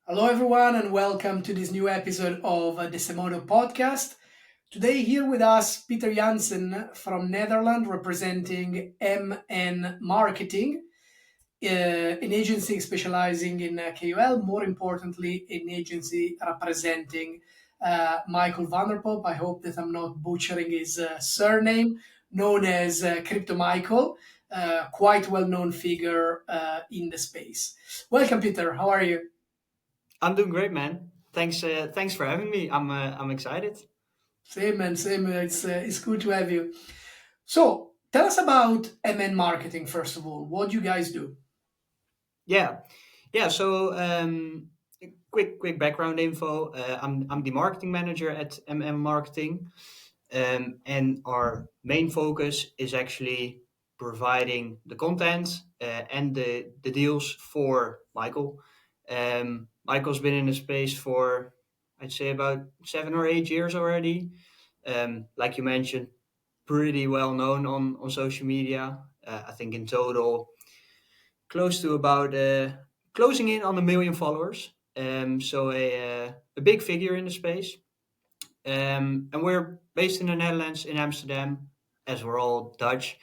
Hello, everyone, and welcome to this new episode of the Semoto podcast. Today, here with us, Peter Jansen from Netherlands, representing MN Marketing, an agency specializing in KOL, more importantly, an agency representing Michael Vanderpop. I hope that I'm not butchering his surname, known as Crypto Michael, quite well known figure in the space. Welcome, Peter. How are you? I'm doing great, man. Thanks for having me. I'm excited. Same man, same. It's good to have you. So tell us about MN Marketing first of all. What do you guys do? Yeah, yeah. Quick background info. I'm the marketing manager at Marketing, and our main focus is actually providing the content and the deals for Michael. Michael's been in the space for I'd say about 7 or 8 years already. Like you mentioned, pretty well known on social media. I think in total, close to about closing in on 1 million followers. A big figure in the space. And we're based in the Netherlands, in Amsterdam, as we're all Dutch.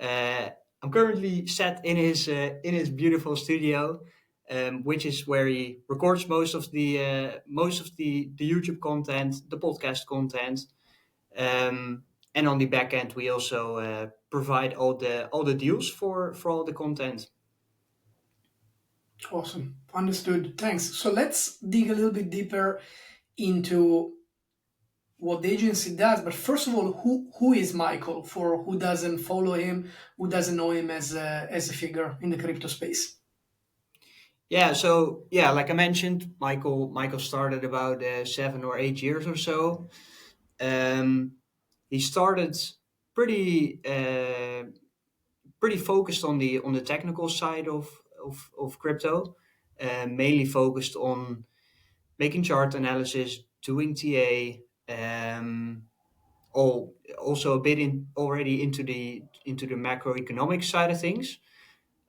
Uh, I'm currently sat in his beautiful studio, which is where he records most of the YouTube content, the podcast content, and on the back end, we also provide all the deals for all the content. Awesome. Understood. Thanks. So let's dig a little bit deeper into what the agency does. But first of all, who is Michael for who doesn't follow him, who doesn't know him as a figure in the crypto space? Yeah, like I mentioned, Michael started about 7 or 8 years or so. Um, he started pretty pretty focused on the technical side of crypto, mainly focused on making chart analysis, doing TA, also a bit in already into the macroeconomic side of things.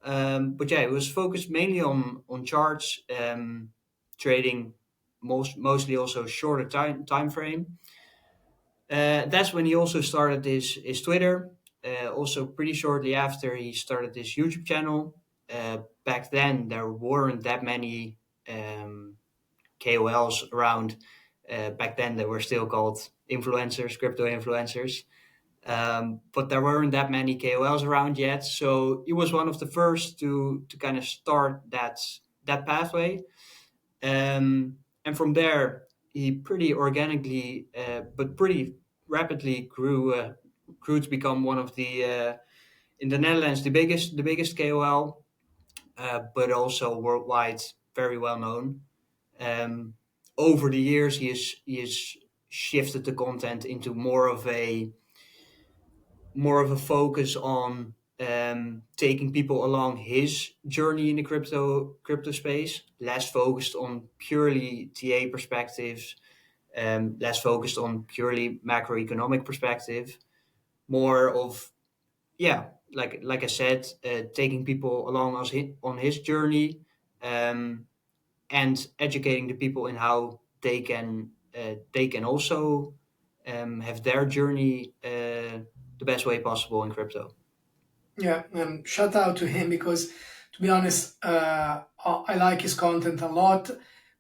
But yeah, it was focused mainly on charts, trading, mostly also shorter time frame. That's when he also started his Twitter. Also, pretty shortly after, he started his YouTube channel. Back then, there weren't that many KOLs around. Back then, they were still called influencers, crypto influencers. But there weren't that many KOLs around yet, so he was one of the first to kind of start that pathway. And from there, he pretty organically, but pretty rapidly grew to become one of the in the Netherlands the biggest KOL, but also worldwide very well known. Um, Over the years, he has shifted the content into more of a focus on taking people along his journey in the crypto space, less focused on purely TA perspectives, less focused on purely macroeconomic perspective, more of, yeah, like I said, taking people along on his journey, um, and educating the people in how they can also have their journey the best way possible in crypto. Yeah, and shout out to him because, to be honest, I like his content a lot,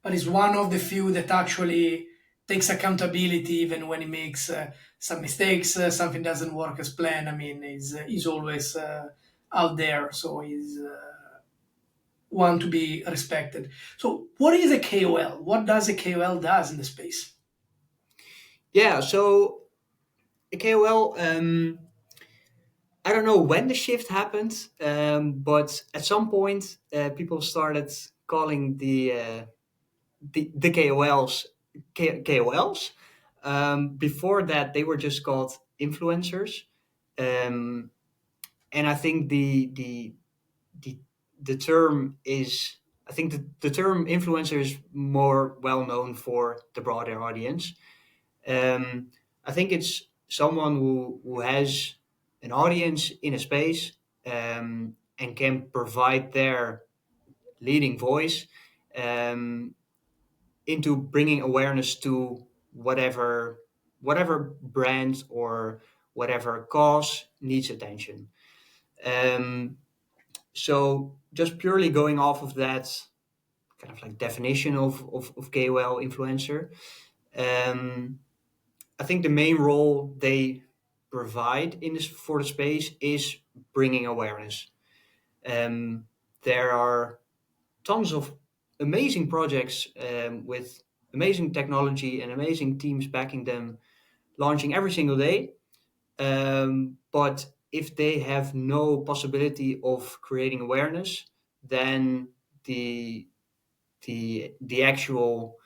but he's one of the few that actually takes accountability even when he makes some mistakes, something doesn't work as planned. I mean, he's always out there, so he's one to be respected. So, what is a KOL? What does a KOL does in the space? Yeah, so KOL, I don't know when the shift happened, but at some point, people started calling the KOLs KOLs. Before that, they were just called influencers, um, and I think the the term is. I think the term influencer is more well known for the broader audience. Um, I think it's someone who has an audience in a space, and can provide their leading voice, um, into bringing awareness to whatever brand or whatever cause needs attention. Um, so just purely going off of that kind of like definition of KOL influencer, um, I think the main role they provide in this for the space is bringing awareness. Um, there are tons of amazing projects with amazing technology and amazing teams backing them, launching every single day. But if they have no possibility of creating awareness, then the the actual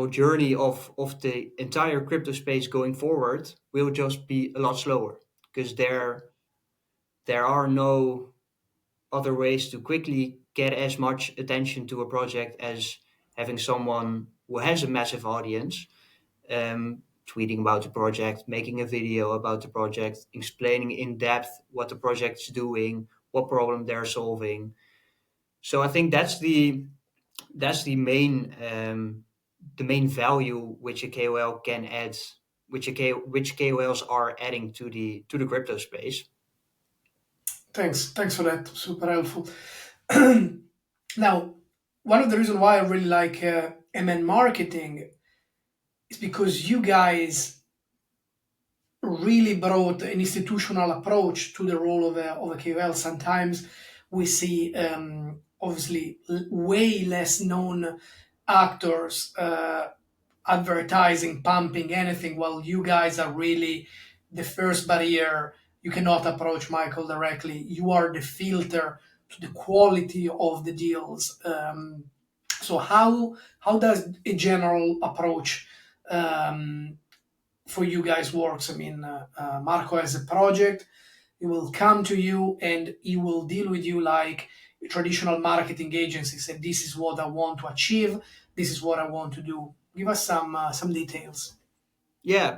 journey of the entire crypto space going forward will just be a lot slower because there are no other ways to quickly get as much attention to a project as having someone who has a massive audience tweeting about the project, making a video about the project, explaining in depth what the project's doing, what problem they're solving. So I think that's the main value which a KOL can add, which KOLs are adding to the crypto space. Thanks for that. Super helpful. Now, one of the reasons why I really like MN marketing is because you guys really brought an institutional approach to the role of a KOL. Sometimes we see, obviously, way less known actors advertising, pumping anything, while you guys are really the first barrier. You cannot approach Michael directly. You are the filter to the quality of the deals. So how does a general approach for you guys works? I mean, Marco has a project. He will come to you and he will deal with you like a traditional marketing agency. Say, this is what I want to achieve. This is what I want to do. Give us some details. Yeah,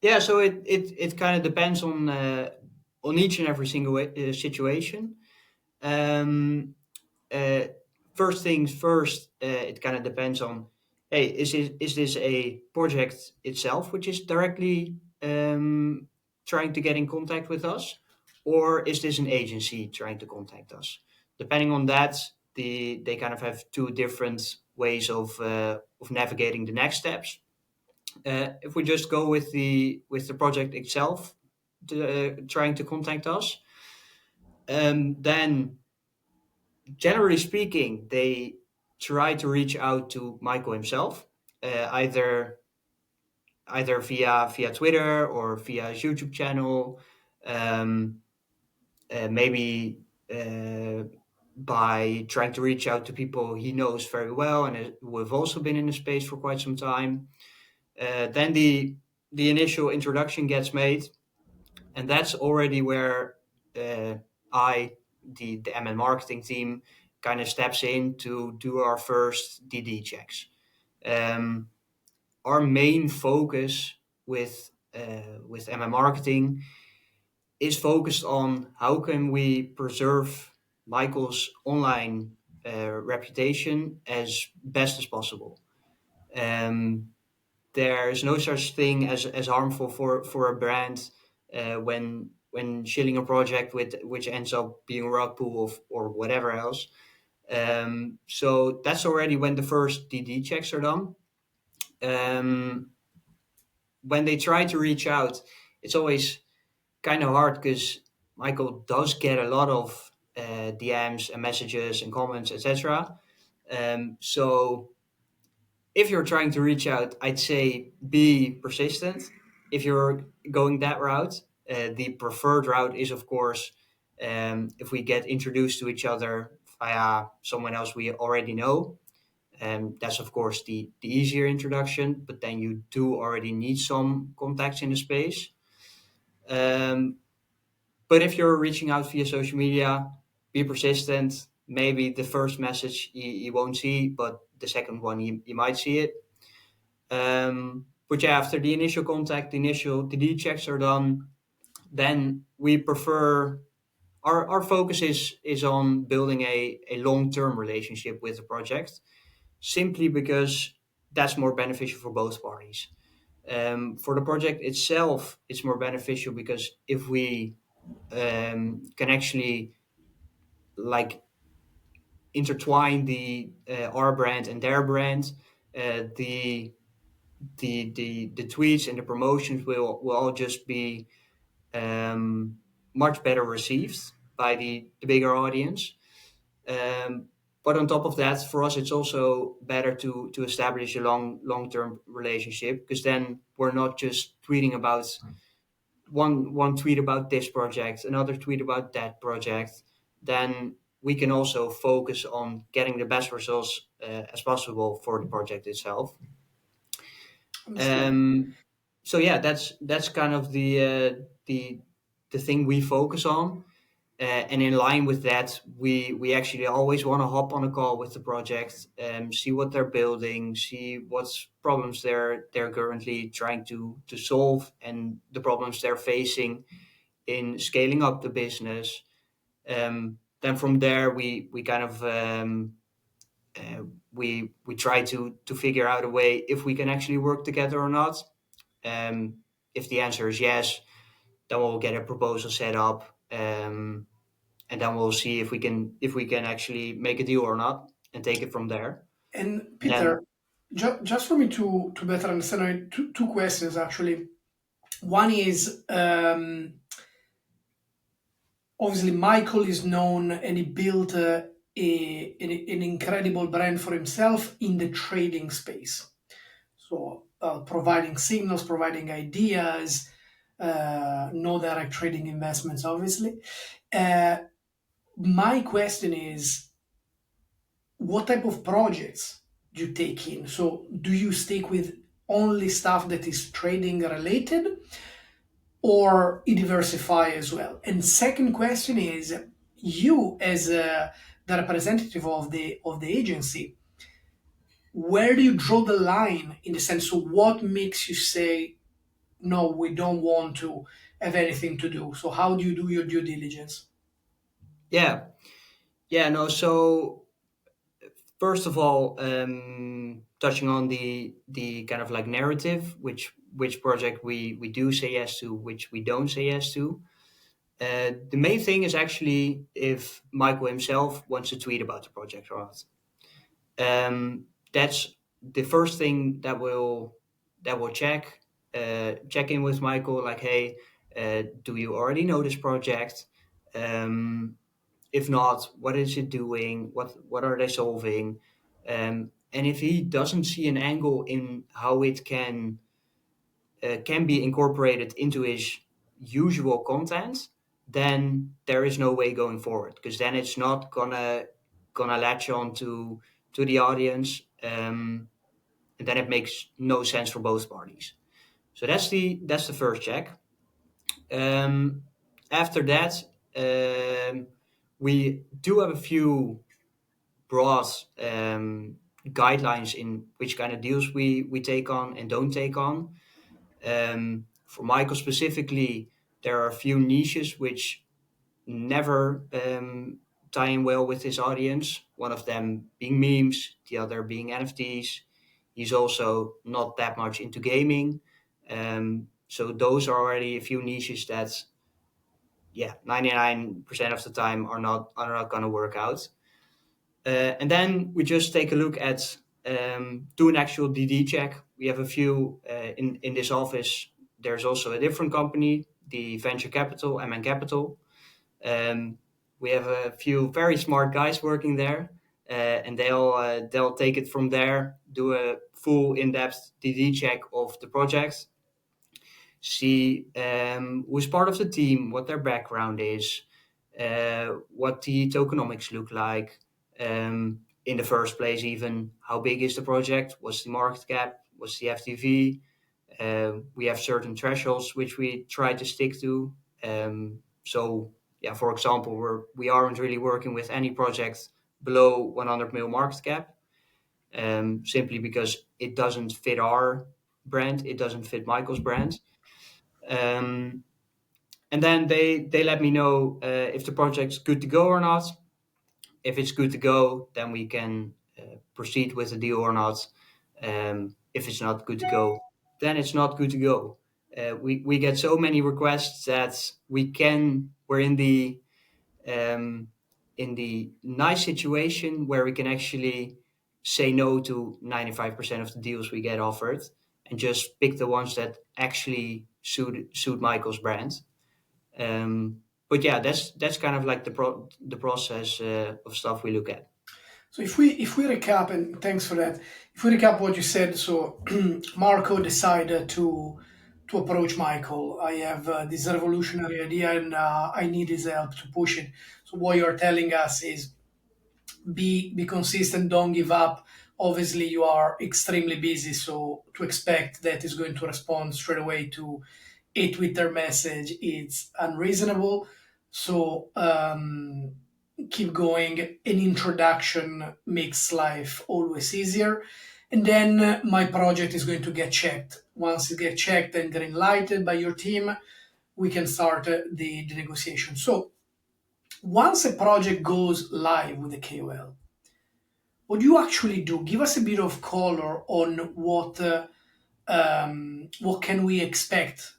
yeah. So it kind of depends on each and every single situation. Um, uh, First things first, it kind of depends on, hey, is this a project itself which is directly trying to get in contact with us, or is this an agency trying to contact us? Depending on that, they kind of have two different ways of navigating the next steps. If we just go with the project itself, trying to contact us, then generally speaking, they try to reach out to Michael himself, either via Twitter or via his YouTube channel, um, maybe by trying to reach out to people he knows very well and who have also been in the space for quite some time. Then the initial introduction gets made, and that's already where uh, the MN marketing team, kind of steps in to do our first DD checks. Um, our main focus with MN marketing is focused on how can we preserve Michael's online reputation as best as possible. Um, there is no such thing as harmful for a brand when shilling a project with which ends up being a rug pull or whatever else. So that's already when the first DD checks are done. Um, when they try to reach out, it's always kind of hard because Michael does get a lot of DMs and messages and comments, etc. So if you're trying to reach out, I'd say be persistent. If you're going that route, the preferred route is, of course, if we get introduced to each other via someone else we already know. That's, of course, the easier introduction, but then you do already need some contacts in the space. Um, but if you're reaching out via social media, be persistent. Maybe the first message you won't see, but the second one you might see it. But yeah, after the initial contact, the initial DD checks are done, then we prefer our focus is on building a long term relationship with the project. simply because that's more beneficial for both parties. For the project itself, it's more beneficial because if we can actually like intertwine the our brand and their brand, the the tweets and the promotions will all just be um, much better received by the bigger audience. Um, but on top of that, for us, it's also better to establish a long-term relationship, because then we're not just tweeting about one tweet about this project, another tweet about that project. Then we can also focus on getting the best results as possible for the project itself. Understood. Um, so yeah, that's kind of the thing we focus on. And in line with that, we actually always want to hop on a call with the project, see what they're building, see what problems they're currently trying to solve, and the problems they're facing in scaling up the business. Then from there, we kind of uh, we try to figure out a way if we can actually work together or not. Um, if the answer is yes, then we'll get a proposal set up. And then we'll see if we can actually make a deal or not, and take it from there. And Peter, Then just for me to better understand, two questions actually. One is obviously Michael is known and he built an incredible brand for himself in the trading space. So providing signals, providing ideas, no direct trading investments, obviously. Uh, my question is, what type of projects do you take in? So do you stick with only stuff that is trading related, or you diversify as well? And second question is, you as the representative of the agency, where do you draw the line in the sense of what makes you say no, we don't want to have anything to do? So how do you do your due diligence? yeah, yeah, no. So first of all, touching on the kind of like narrative, which project we do say yes to, which we don't say yes to. The main thing is actually if Michael himself wants to tweet about the project or not. That's the first thing that will check in with Michael, like, hey, do you already know this project? Um, if not, what is it doing? What are they solving? And if he doesn't see an angle in how it can be incorporated into his usual content, then there is no way going forward, because then it's not gonna latch on to the audience, and then it makes no sense for both parties. So that's the first check. Um, After that, um, we do have a few broad guidelines in which kind of deals we take on and don't take on. For Michael specifically, there are a few niches which never tie in well with his audience. One of them being memes, the other being NFTs. He's also not that much into gaming. So those are already a few niches that, yeah, 99% of the time are not going to work out. And then we just take a look at do an actual DD check. We have a few in this office. There's also a different company, the venture capital, MN Capital. Um, we have a few very smart guys working there, and they'll take it from there, do a full in-depth DD check of the project, see who's part of the team, what their background is, what the tokenomics look like. In the first place, even how big is the project? What's the market cap? What's the FTV? We have certain thresholds which we try to stick to. So, yeah, for example, we aren't really working with any project below 100 mil market cap, simply because it doesn't fit our brand. It doesn't fit Michael's brand. Um, and then they let me know if the project's good to go or not. If it's good to go, then we can proceed with the deal or not. If it's not good to go, then it's not good to go. We get so many requests that we're um, in the nice situation where we can actually say no to 95% of the deals we get offered and just pick the ones that actually suit Michael's brand. But yeah, that's kind of like the process of stuff we look at. So if we recap, and thanks for that. If we recap what you said, so Marco decided to approach Michael. I have this revolutionary idea, and I need his help to push it. So what you're telling us is be consistent, don't give up. Obviously you are extremely busy, so to expect that he's going to respond straight away to a Twitter message, it's unreasonable. So keep going. An introduction makes life always easier, and then my project is going to get checked. Once it gets checked and green lighted by your team, we can start the negotiation. So once a project goes live with the KOL, what do you actually do? Give us a bit of color on what can we expect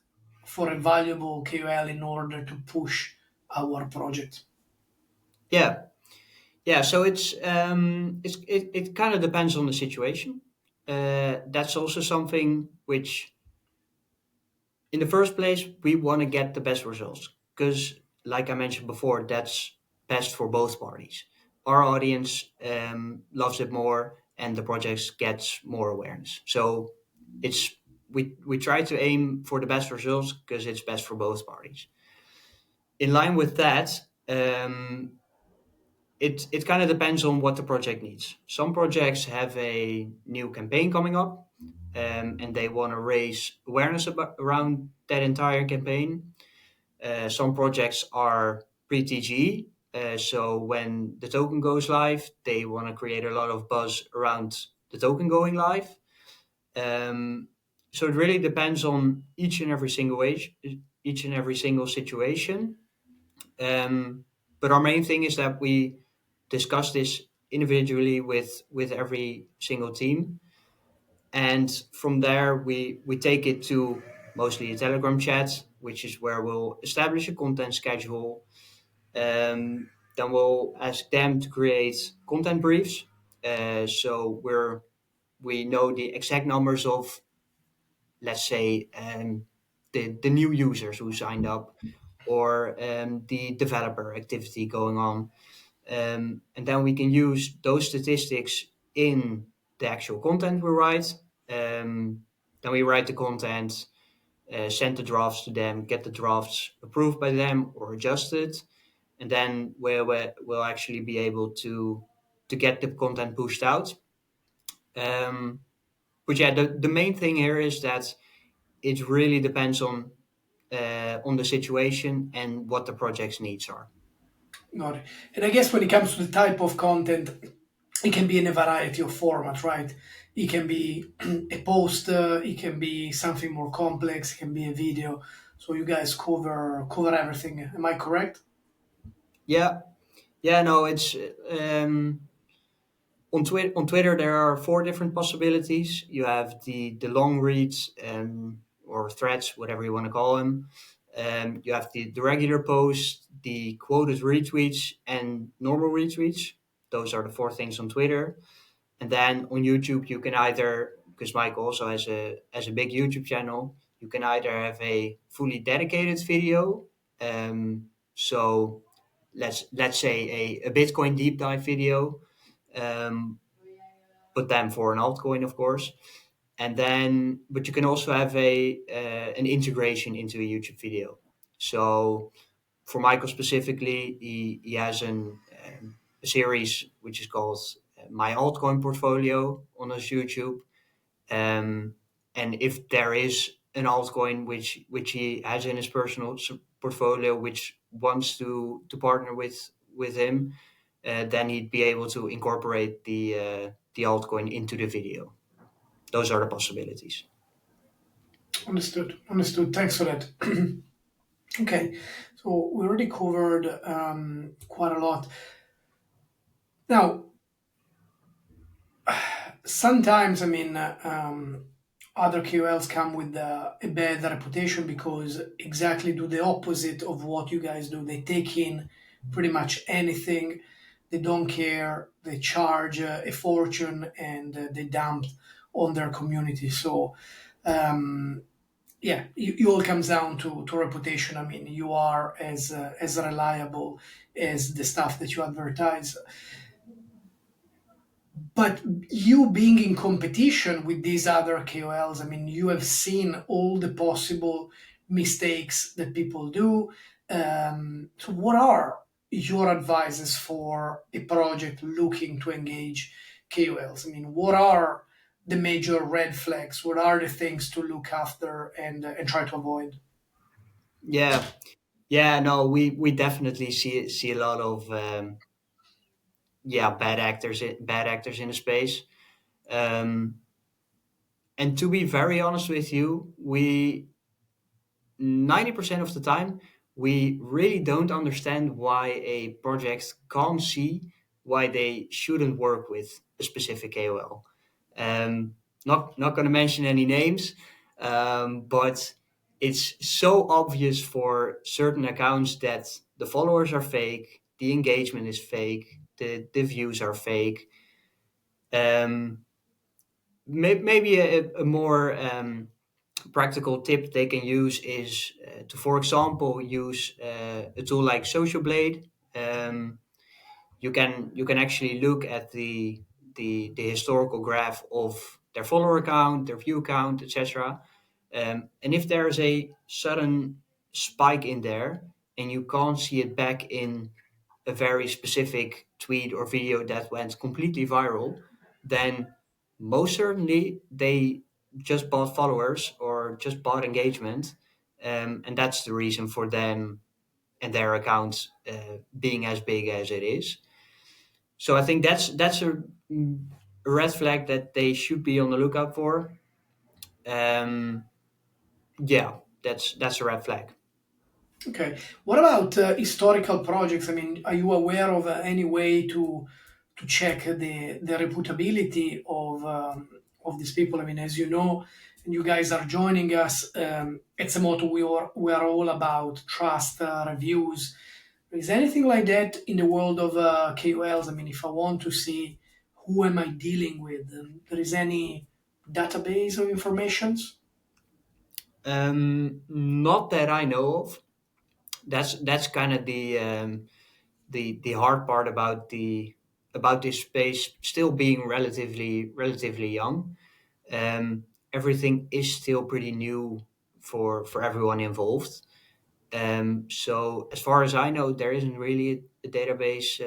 for a valuable KOL in order to push our project. Yeah, yeah. So it kind of depends on the situation. That's also something which, in the first place, we want to get the best results because, like I mentioned before, that's best for both parties. Our audience loves it more, and the project gets more awareness. So it's we try to aim for the best results because it's best for both parties. In line with that, it kind of depends on what the project needs. Some projects have a new campaign coming up, and they want to raise awareness around that entire campaign. Some projects are pre-TG, so when the token goes live, they want to create a lot of buzz around the token going live. Um, so it really depends on each and every single situation. But our main thing is that we discuss this individually with every single team, and from there we take it to mostly a Telegram chat, which is where we'll establish a content schedule. Then we'll ask them to create content briefs. So we know the exact numbers of, let's say, the new users who signed up, or the developer activity going on. And then we can use those statistics in the actual content we write. Then we write the content, send the drafts to them, get the drafts approved by them or adjusted, and then we'll actually be able to get the content pushed out. Um, but yeah, the main thing here is that it really depends on the situation and what the project's needs are. Got it. And I guess when it comes to the type of content, it can be in a variety of formats, right? It can be a poster, it can be something more complex, it can be a video. So you guys cover everything. Am I correct? Yeah, yeah, no, it's on Twitter there are four different possibilities. You have the long reads, or threads, whatever you want to call them. You have the regular posts, the quoted retweets, and normal retweets. Those are the four things on Twitter. And then on YouTube, you can either, because Mike also has a big YouTube channel, you can either have a fully dedicated video. So let's say a Bitcoin deep dive video, um, but then for an altcoin, of course. And then, but you can also have an integration into a YouTube video. So for Michael specifically, he has a series which is called My Altcoin Portfolio on his YouTube. Um, and if there is an altcoin which he has in his personal portfolio which wants to partner with him, then he'd be able to incorporate the altcoin into the video. Those are the possibilities. Understood. Understood. Thanks for that. Okay, so we already covered quite a lot. Now, Sometimes, I mean, other KOLs come with a bad reputation because exactly do the opposite of what you guys do. They take in pretty much anything. They don't care. They charge a fortune and they dump on their community. So, um, yeah, it all comes down to reputation. I mean, you are as reliable as the stuff that you advertise. But you being in competition with these other KOLs, I mean, you have seen all the possible mistakes that people do. So, what are your advices for a project looking to engage KOLs? I mean, what are the major red flags? What are the things to look after and try to avoid? Yeah, yeah, no, we definitely see a lot of bad actors in the space. Um, and to be very honest with you, we 90% of the time, we really don't understand why a project can't see why they shouldn't work with a specific KOL. Um, not going to mention any names, but it's so obvious for certain accounts that the followers are fake, the engagement is fake, the views are fake. Um, maybe a more practical tip they can use is to, for example, use a tool like Social Blade. Um, you can actually look at the historical graph of their follower count, their view count, etc. And if there is a sudden spike in there and you can't see it back in a very specific tweet or video that went completely viral, then most certainly they just bought followers or just bought engagement, and that's the reason for them and their accounts being as big as it is. So I think that's a red flag that they should be on the lookout for. Um, yeah, that's a red flag. Okay. What about historical projects? I mean, are you aware of any way to check the reputability of these people? I mean, as you know, and you guys are joining us at Semoto, we are all about trust reviews. Is anything like that in the world of KOLs? I mean, if I want to see who am I dealing with, there is any database of informations? Not that I know of. That's kind of the hard part about this space still being relatively young. Um, Everything is still pretty new for everyone involved. So as far as I know, there isn't really a database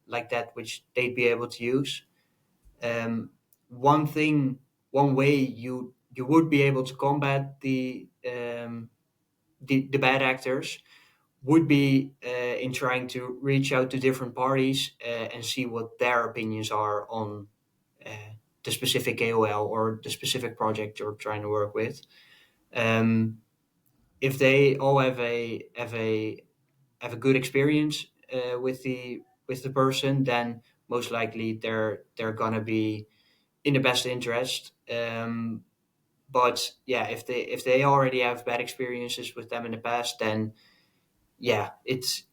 like that which they'd be able to use. Um, one thing, one way you would be able to combat the bad actors would be in trying to reach out to different parties and see what their opinions are on uh, the specific KOL or the specific project you're trying to work with. Um, if they all have a good experience with the person, then most likely they're gonna be in the best interest. But yeah, if they already have bad experiences with them in the past, then yeah, it's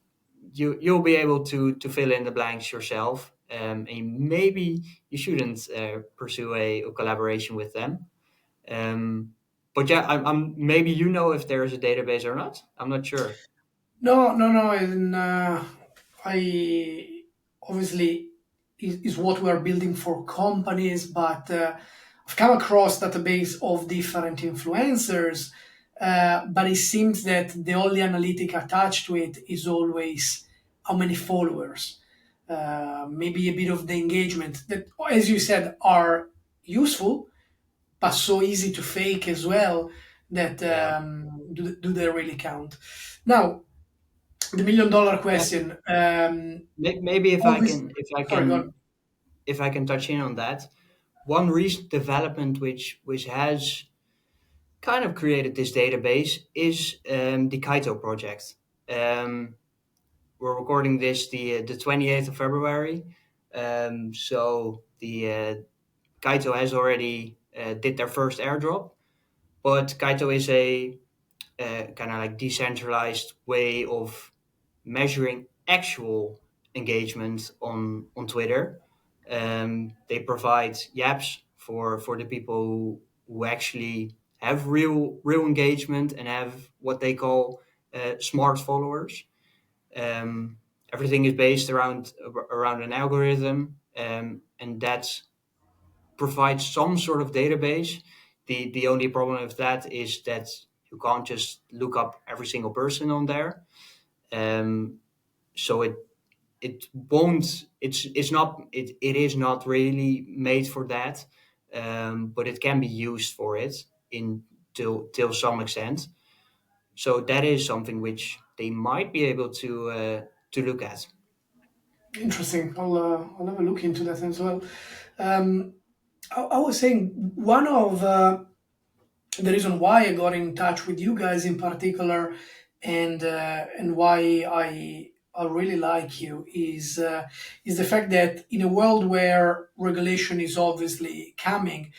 you'll be able to fill in the blanks yourself. And maybe you shouldn't pursue a collaboration with them. Um, but yeah, I'm maybe you know if there is a database or not. I'm not sure. No, no, no. And I obviously is what we are building for companies, but I've come across database of different influencers, but it seems that the only analytic attached to it is always how many followers, maybe a bit of the engagement that, as you said, are useful, but so easy to fake as well that Yeah. do they really count? Now, the million-dollar Yeah. question. Maybe if I Obvious. can Sorry, go on. touch in on that. One recent development which has kind of created this database is the Kaito project. Um, we're recording this the 28th of February. So Kaito has already did their first airdrop, but Kaito is a kind of like decentralized way of measuring actual engagement on Twitter. They provide yaps for the people who actually have real engagement and have what they call smart followers. Um, Everything is based around an algorithm, and that provides some sort of database. The only problem with that is that you can't just look up every single person on there. Um, so it won't it is not really made for that, but it can be used for it in till some extent. So that is something which they might be able to look at. Interesting. I'll have a look into that as well. Um, I was saying one of the reason why I got in touch with you guys in particular, and why I really like you is the fact that in a world where regulation is obviously coming,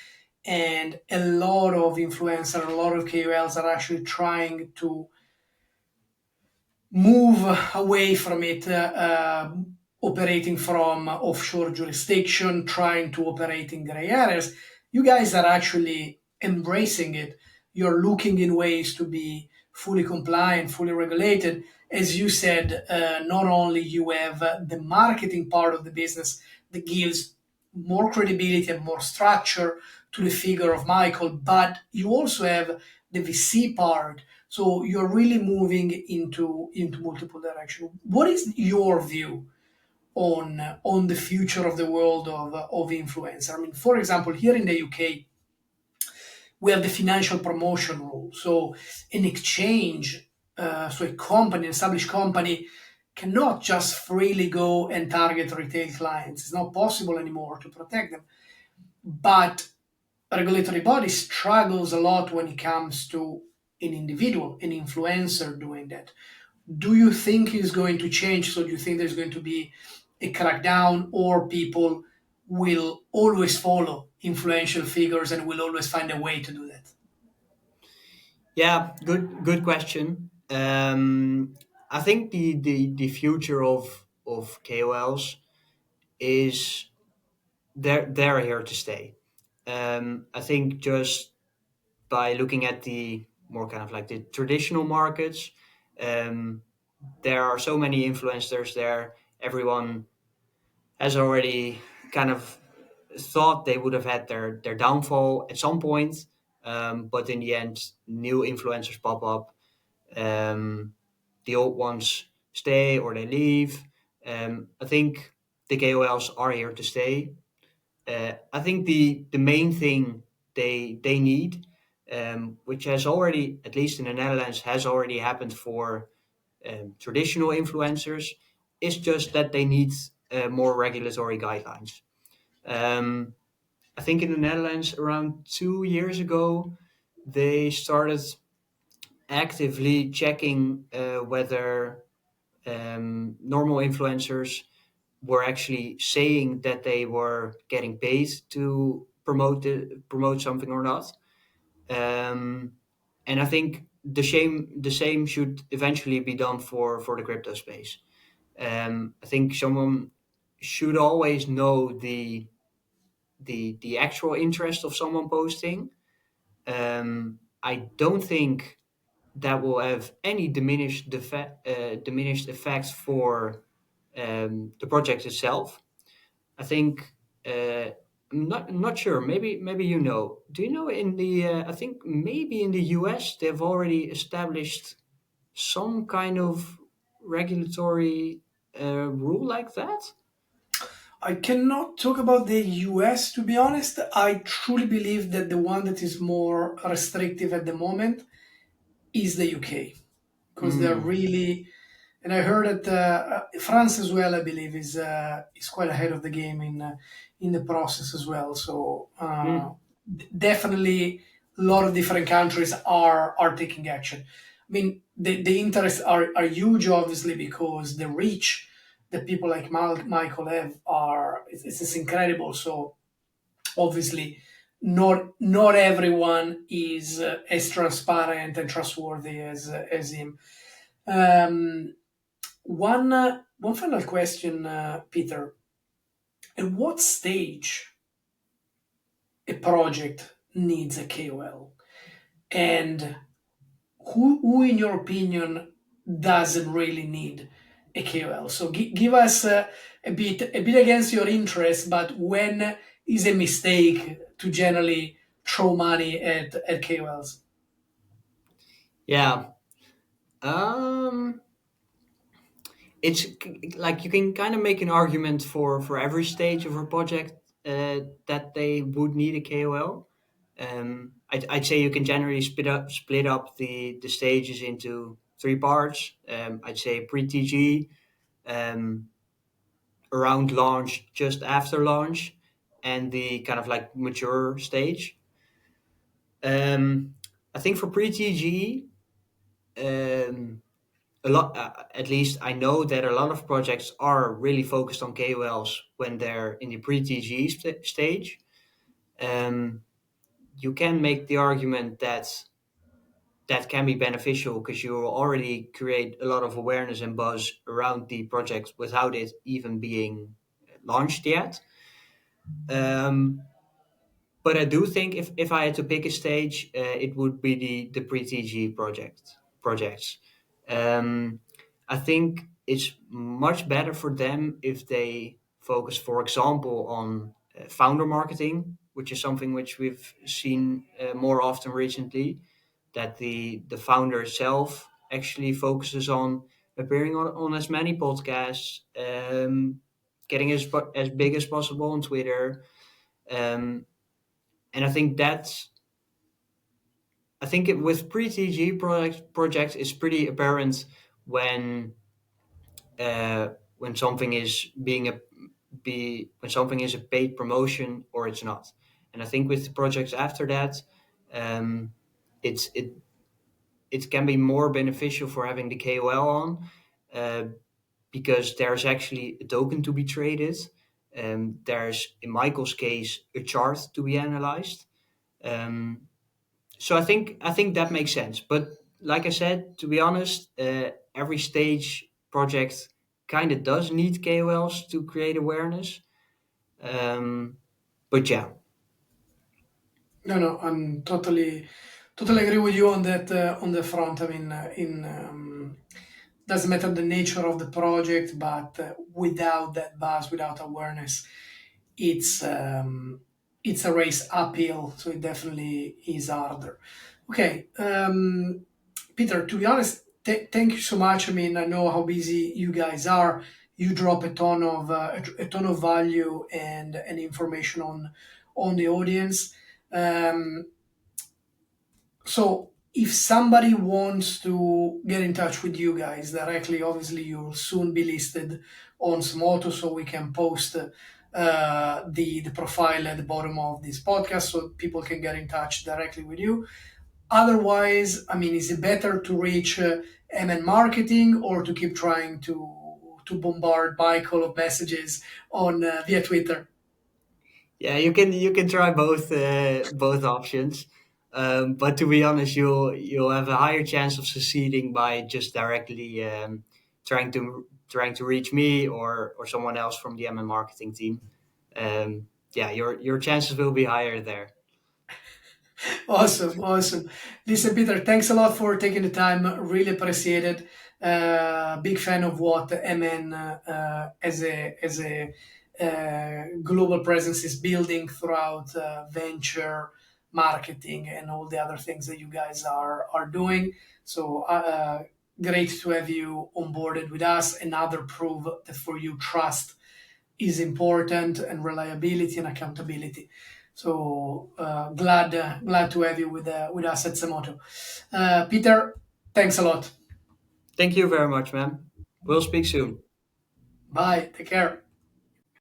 and a lot of influencers, a lot of KOLs are actually trying to move away from it, operating from offshore jurisdiction, trying to operate in gray areas. You guys are actually embracing it. You're looking in ways to be fully compliant, fully regulated. As you said, not only you have the marketing part of the business that gives more credibility and more structure to the figure of Michael, but you also have the VC part, so you're really moving into multiple directions. What is your view on the future of the world of influencer? I mean, for example, here in the UK, we have the financial promotion rule. So an exchange, so a company, an established company, cannot just freely go and target retail clients. It's not possible anymore to protect them. But regulatory body struggles a lot when it comes to an individual, an influencer doing that. Do you think is going to change? So do you think there's going to be a crackdown, or people will always follow influential figures and will always find a way to do that? Yeah, good question. I think the future of KOLs is they're here to stay. I think just by looking at the more kind of like the traditional markets, um, there are so many influencers there. Everyone has already kind of thought they would have had their downfall at some point, but in the end, new influencers pop up. Um, the old ones stay or they leave. I think the KOLs are here to stay. I think the main thing they need, which has already, at least in the Netherlands, has already happened for traditional influencers, is just that they need more regulatory guidelines. Um, I think in the Netherlands around 2 years ago, they started actively checking whether normal influencers were actually saying that they were getting paid to promote something or not. Um, and I think the same should eventually be done for the crypto space. I think someone should always know the actual interest of someone posting. I don't think that will have any diminished effect for the project itself. I think I'm not sure. Maybe you know. Do you know in the I think maybe in the US they've already established some kind of regulatory rule like that? I cannot talk about the US, to be honest. I truly believe that the one that is more restrictive at the moment is the UK, because they're Mm, really, and I heard that France as well, I believe, is quite ahead of the game in the process as well. So mm, definitely, a lot of different countries are taking action. I mean, the interests are huge, obviously, because the reach that people like Michael have it's incredible. So obviously not everyone is as transparent and trustworthy as him. Um, one final question, Peter. At what stage a project needs a KOL, and who in your opinion doesn't really need a KOL? So give us a bit against your interest, but when is a mistake to generally throw money at KOLs? Yeah. Um, like you can kind of make an argument for every stage of a project that they would need a KOL. I'd say you can generally split up the stages into three parts. I'd say pre-TG, um, around launch, just after launch, and the kind of like mature stage. Um, I think for pre-TG, um, a lot, at least I know that a lot of projects are really focused on KOLs when they're in the pre-TG stage. Um, you can make the argument that that can be beneficial because you will already create a lot of awareness and buzz around the project without it even being launched yet. Um, but I do think if I had to pick a stage, it would be the pre-TG projects. Um, I think it's much better for them if they focus, for example, on founder marketing, which is something which we've seen more often recently. That the founder itself actually focuses on appearing on as many podcasts, getting as big as possible on Twitter. Um, and I think with pre-TG projects, it's pretty apparent when when something is when something is a paid promotion or it's not. And I think with the projects after that, um, it's it can be more beneficial for having the KOL on, uh, because there's actually a token to be traded. There's, in Michael's case, a chart to be analyzed. Um, So I think that makes sense. But like I said, to be honest, every stage project kind of does need KOLs to create awareness. But yeah, No, no, I'm totally agree with you on that on the front. I mean, in doesn't matter the nature of the project, but without that buzz, without awareness, it's um, it's a race uphill. So it definitely is harder. Okay, Peter. To be honest, thank you so much. I mean, I know how busy you guys are. You drop a ton of value and information on the audience. Um, so if somebody wants to get in touch with you guys directly, obviously you'll soon be listed on Semoto, so we can post the profile at the bottom of this podcast so people can get in touch directly with you. Otherwise, I mean, is it better to reach MN marketing or to keep trying to bombard Michael of messages on via Twitter? yeah, you can try both options. But to be honest, you'll have a higher chance of succeeding by just directly trying to reach me or someone else from the MN marketing team. Yeah, your chances will be higher there. Awesome, awesome. Listen, Peter, thanks a lot for taking the time. Really appreciate it. Big fan of what MN as a global presence is building throughout venture marketing and all the other things that you guys are doing. So great to have you onboarded with us. Another proof that for you trust is important and reliability and accountability. So glad to have you with us at Semoto. Peter, thanks a lot. Thank you very much, man. We'll speak soon. Bye. Take care.